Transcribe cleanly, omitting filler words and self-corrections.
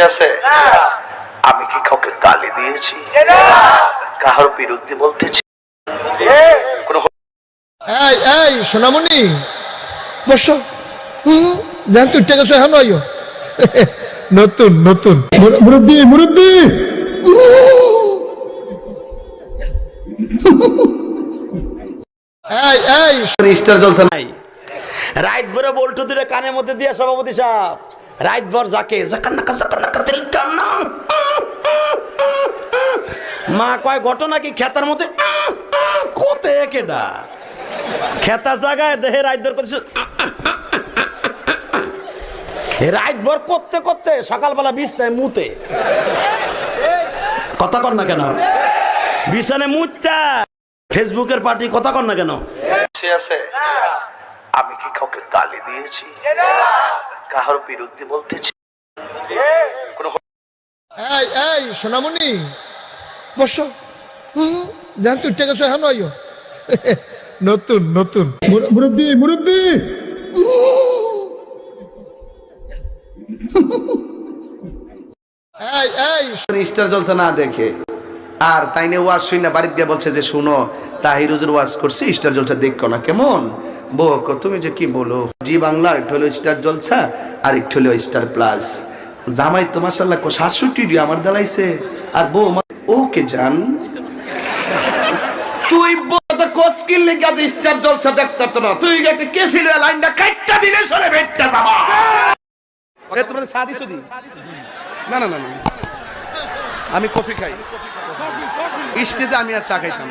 আছে আমি কি কাউকে গালি দিয়েছি কাহার বিরুদ্ধে বলতেছি এই এই সোনামণি বসো জান তুই টাকা সহ নয় নতুন নতুন মুরব্বি মুরব্বি এই এই স্টার জলসা নাই রাত ভরে বল্টু দূরে কানের মধ্যে দিয়ে সভাপতি সাহেব রাত ভর যাকে মা কয় ঘটনা কি খেতার মধ্যে কোতে কেডা খেতা জায়গায় দেহে রাত ভর করছে রাত ভর করতে করতে সকালবেলা বিছনায় মুতে কথা কর না কেন বিছানে মুতটা ফেসবুকের পার্টি কথা কর না কেন আছে আমি কি কাউকে গালি দিয়েছি কাহার বিরুদ্ধে বলতেছি এই এই সোনামণি বসো জান তুই টাকা সহ নয় নতুন নতুন মুরব্বি মুরব্বি এই এই স্টার জলসা না দেখে আর তাই নিয়ে ওয়াজ শুই না বাড়িতে গিয়ে বলছে যে শুনো তাহির হুজুর ওয়াজ করছি স্টার জলসা দেখো না কেমন বউ তুমি যে কি বলো জি বাংলা একটু হলো স্টার জলসা আর একটু হলো স্টার প্লাস জামাই তো মাশাআল্লাহ ৬৭ আমার দালাইছে আর বউ ওকে জান তুই বলতে কোস্কিল লেগে আজ স্টার জলসা দেখতে তো না তুই গেতে কে ছিল লাইনটা কাটটা দিলে সরে ভেটটা যাবা এ তোমাদের সাদি সুদি না না না না আমি কফি খাই স্টেজে আমি আর চা খাইতাম